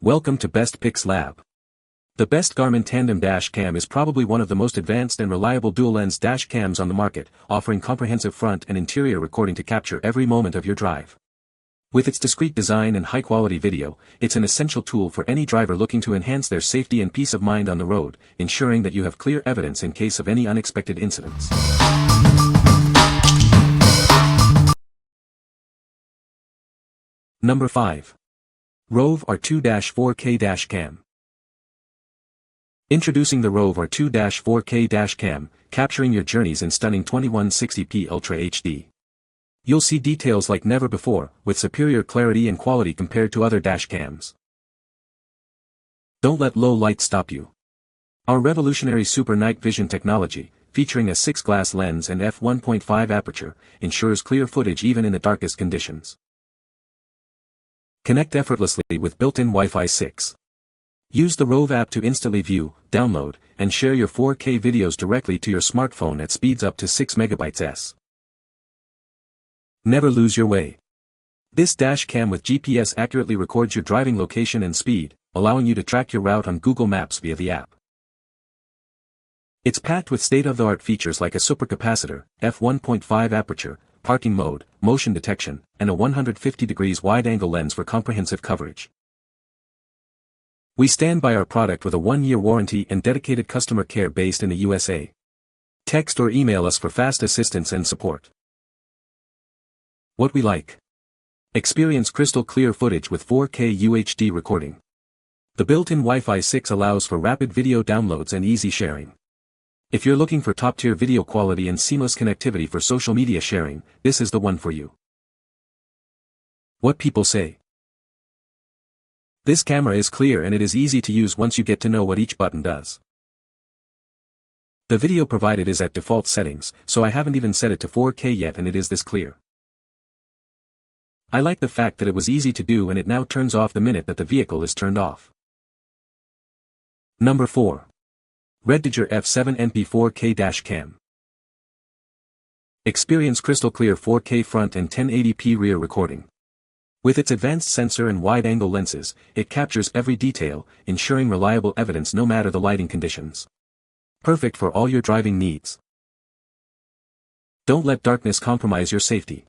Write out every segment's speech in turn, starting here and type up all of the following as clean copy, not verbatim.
Welcome to Best Picks Lab. The best Garmin Tandem Dash Cam is probably one of the most advanced and reliable dual-lens dash cams on the market, offering comprehensive front and interior recording to capture every moment of your drive. With its discreet design and high-quality video, it's an essential tool for any driver looking to enhance their safety and peace of mind on the road, ensuring that you have clear evidence in case of any unexpected incidents. Number 5. ROVE R2-4K Dash Cam. Introducing the ROVE R2-4K Dash Cam, capturing your journeys in stunning 2160p Ultra HD. You'll see details like never before, with superior clarity and quality compared to other dash cams. Don't let low light stop you. Our revolutionary super night vision technology, featuring a 6-glass lens and f1.5 aperture, ensures clear footage even in the darkest conditions. Connect effortlessly with built-in Wi-Fi 6. Use the ROVE app to instantly view, download, and share your 4K videos directly to your smartphone at speeds up to 6 MB/s. Never lose your way. This dash cam with GPS accurately records your driving location and speed, allowing you to track your route on Google Maps via the app. It's packed with state-of-the-art features like a supercapacitor, f1.5 aperture, parking mode, motion detection, and a 150 degrees wide-angle lens for comprehensive coverage. We stand by our product with a 1-year warranty and dedicated customer care based in the USA. Text or email us for fast assistance and support. What we like. Experience crystal clear footage with 4K UHD recording. The built-in Wi-Fi 6 allows for rapid video downloads and easy sharing. If you're looking for top-tier video quality and seamless connectivity for social media sharing, this is the one for you. What people say. This camera is clear and it is easy to use once you get to know what each button does. The video provided is at default settings, so I haven't even set it to 4K yet and it is this clear. I like the fact that it was easy to do and it now turns off the minute that the vehicle is turned off. Number 4. REDTIGER F7NP 4K Dash Cam. Experience crystal clear 4K front and 1080p rear recording. With its advanced sensor and wide-angle lenses, it captures every detail, ensuring reliable evidence no matter the lighting conditions. Perfect for all your driving needs. Don't let darkness compromise your safety.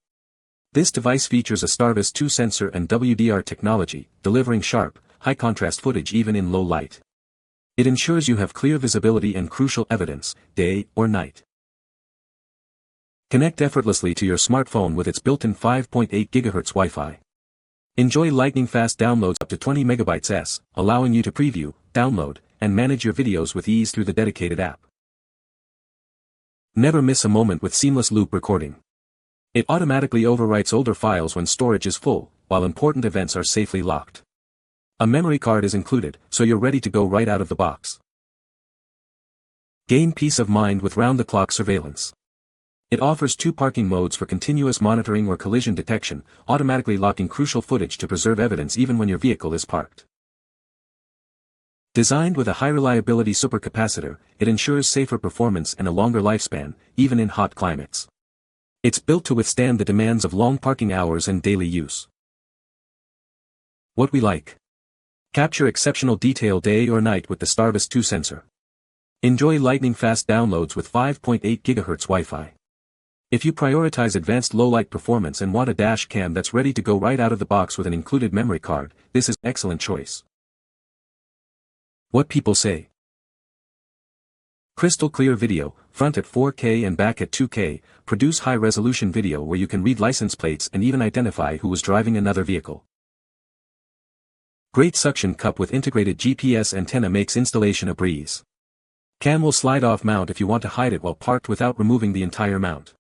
This device features a Starvis 2 sensor and WDR technology, delivering sharp, high-contrast footage even in low light. It ensures you have clear visibility and crucial evidence, day or night. Connect effortlessly to your smartphone with its built-in 5.8 GHz Wi-Fi. Enjoy lightning-fast downloads up to 20 MB/s, allowing you to preview, download, and manage your videos with ease through the dedicated app. Never miss a moment with seamless loop recording. It automatically overwrites older files when storage is full, while important events are safely locked. A memory card is included, so you're ready to go right out of the box. Gain peace of mind with round-the-clock surveillance. It offers 2 parking modes for continuous monitoring or collision detection, automatically locking crucial footage to preserve evidence even when your vehicle is parked. Designed with a high-reliability supercapacitor, it ensures safer performance and a longer lifespan, even in hot climates. It's built to withstand the demands of long parking hours and daily use. What we like. Capture exceptional detail day or night with the Starvis 2 sensor. Enjoy lightning-fast downloads with 5.8 GHz Wi-Fi. If you prioritize advanced low-light performance and want a dash cam that's ready to go right out of the box with an included memory card, this is an excellent choice. What people say. Crystal clear video, front at 4K and back at 2K, produce high-resolution video where you can read license plates and even identify who was driving another vehicle. Great suction cup with integrated GPS antenna makes installation a breeze. Cam will slide off mount if you want to hide it while parked without removing the entire mount.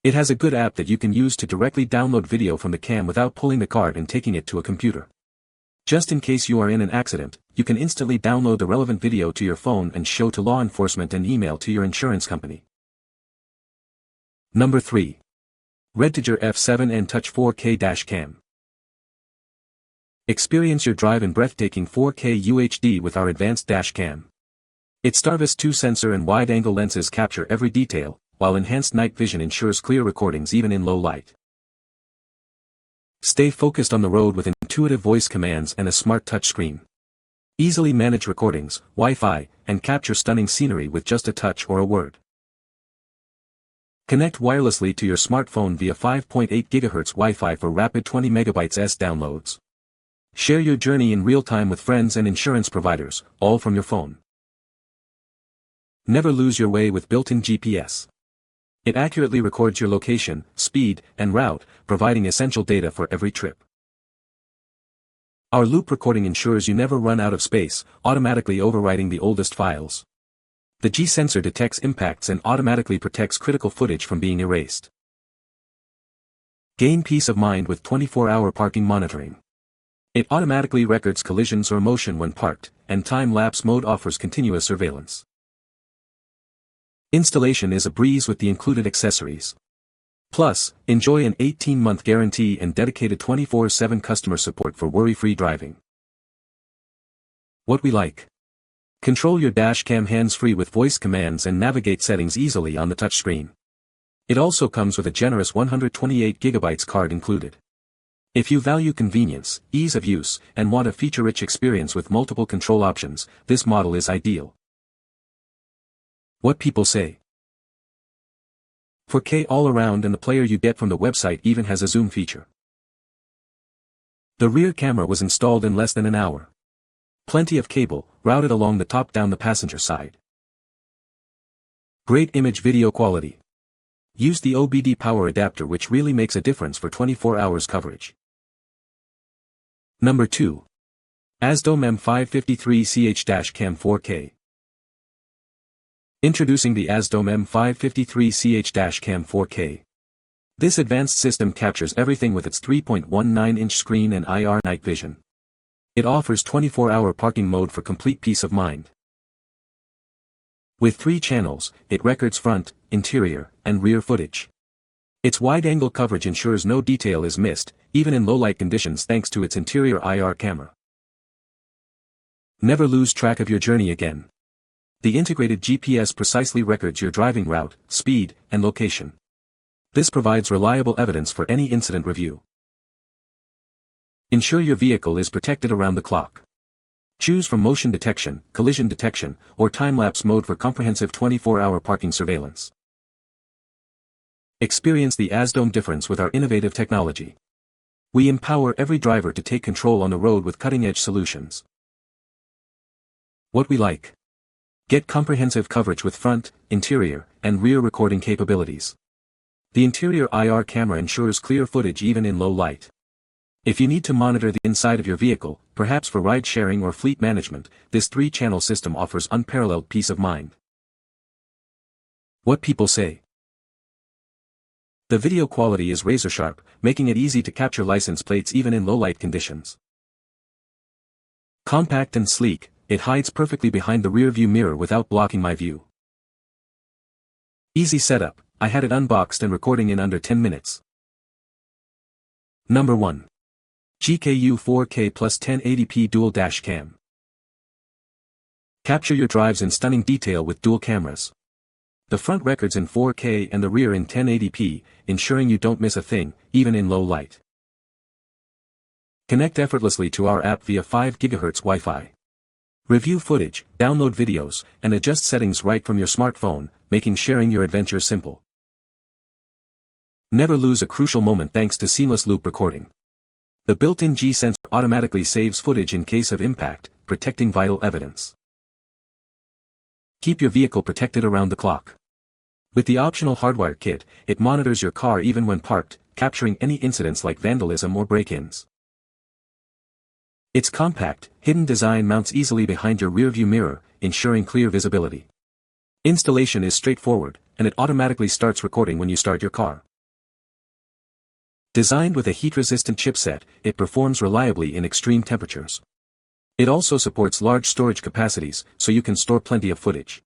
It has a good app that you can use to directly download video from the cam without pulling the card and taking it to a computer. Just in case you are in an accident, you can instantly download the relevant video to your phone and show to law enforcement and email to your insurance company. Number 3. REDTIGER F7N Touch 4K Dash Cam. Experience your drive in breathtaking 4K UHD with our advanced dash cam. Its Starvis 2 sensor and wide-angle lenses capture every detail, while enhanced night vision ensures clear recordings even in low light. Stay focused on the road with intuitive voice commands and a smart touchscreen. Easily manage recordings, Wi-Fi, and capture stunning scenery with just a touch or a word. Connect wirelessly to your smartphone via 5.8 GHz Wi-Fi for rapid 20 MB downloads. Share your journey in real time with friends and insurance providers, all from your phone. Never lose your way with built-in GPS. It accurately records your location, speed, and route, providing essential data for every trip. Our loop recording ensures you never run out of space, automatically overwriting the oldest files. The G sensor detects impacts and automatically protects critical footage from being erased. Gain peace of mind with 24-hour parking monitoring. It automatically records collisions or motion when parked, and time-lapse mode offers continuous surveillance. Installation is a breeze with the included accessories. Plus, enjoy an 18-month guarantee and dedicated 24/7 customer support for worry-free driving. What we like. Control your dash cam hands-free with voice commands and navigate settings easily on the touchscreen. It also comes with a generous 128 GB card included. If you value convenience, ease of use, and want a feature-rich experience with multiple control options, this model is ideal. What people say. 4K all around, and the player you get from the website even has a zoom feature. The rear camera was installed in less than an hour. Plenty of cable, routed along the top down the passenger side. Great image video quality. Use the OBD power adapter, which really makes a difference for 24 hours coverage. Number 2. AZDOME M553 Dash Cam 4K. Introducing the AZDOME M553 Dash Cam 4K. This advanced system captures everything with its 3.19-inch screen and IR night vision. It offers 24-hour parking mode for complete peace of mind. With 3 channels, it records front, interior, and rear footage. Its wide-angle coverage ensures no detail is missed, even in low-light conditions, thanks to its interior IR camera. Never lose track of your journey again. The integrated GPS precisely records your driving route, speed, and location. This provides reliable evidence for any incident review. Ensure your vehicle is protected around the clock. Choose from motion detection, collision detection, or time-lapse mode for comprehensive 24-hour parking surveillance. Experience the AZDOME difference with our innovative technology. We empower every driver to take control on the road with cutting-edge solutions. What we like. Get comprehensive coverage with front, interior, and rear recording capabilities. The interior IR camera ensures clear footage even in low light. If you need to monitor the inside of your vehicle, perhaps for ride-sharing or fleet management, this 3-channel system offers unparalleled peace of mind. What people say. The video quality is razor-sharp, making it easy to capture license plates even in low-light conditions. Compact and sleek, it hides perfectly behind the rear-view mirror without blocking my view. Easy setup, I had it unboxed and recording in under 10 minutes. Number 1. GKU 4K plus 1080p Dual Dash Cam. Capture your drives in stunning detail with dual cameras. The front records in 4K and the rear in 1080p, ensuring you don't miss a thing, even in low light. Connect effortlessly to our app via 5 GHz Wi-Fi. Review footage, download videos, and adjust settings right from your smartphone, making sharing your adventure simple. Never lose a crucial moment thanks to seamless loop recording. The built-in G sensor automatically saves footage in case of impact, protecting vital evidence. Keep your vehicle protected around the clock. With the optional hardwire kit, it monitors your car even when parked, capturing any incidents like vandalism or break-ins. Its compact, hidden design mounts easily behind your rearview mirror, ensuring clear visibility. Installation is straightforward, and it automatically starts recording when you start your car. Designed with a heat-resistant chipset, it performs reliably in extreme temperatures. It also supports large storage capacities, so you can store plenty of footage.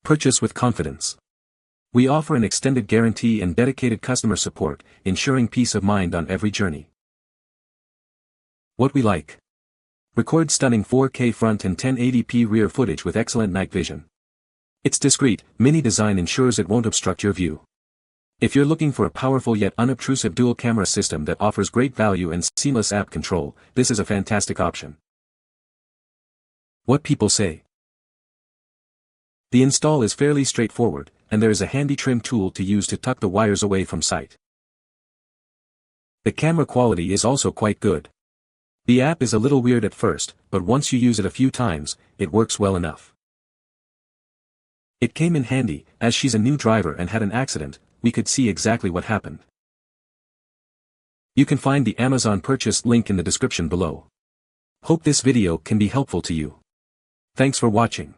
Purchase with confidence. We offer an extended guarantee and dedicated customer support, ensuring peace of mind on every journey. What we like. Record stunning 4K front and 1080p rear footage with excellent night vision. Its discreet, mini design ensures it won't obstruct your view. If you're looking for a powerful yet unobtrusive dual camera system that offers great value and seamless app control, this is a fantastic option. What people say. The install is fairly straightforward, and there is a handy trim tool to use to tuck the wires away from sight. The camera quality is also quite good. The app is a little weird at first, but once you use it a few times, it works well enough. It came in handy, as she's a new driver and had an accident, we could see exactly what happened. You can find the Amazon purchase link in the description below. Hope this video can be helpful to you. Thanks for watching.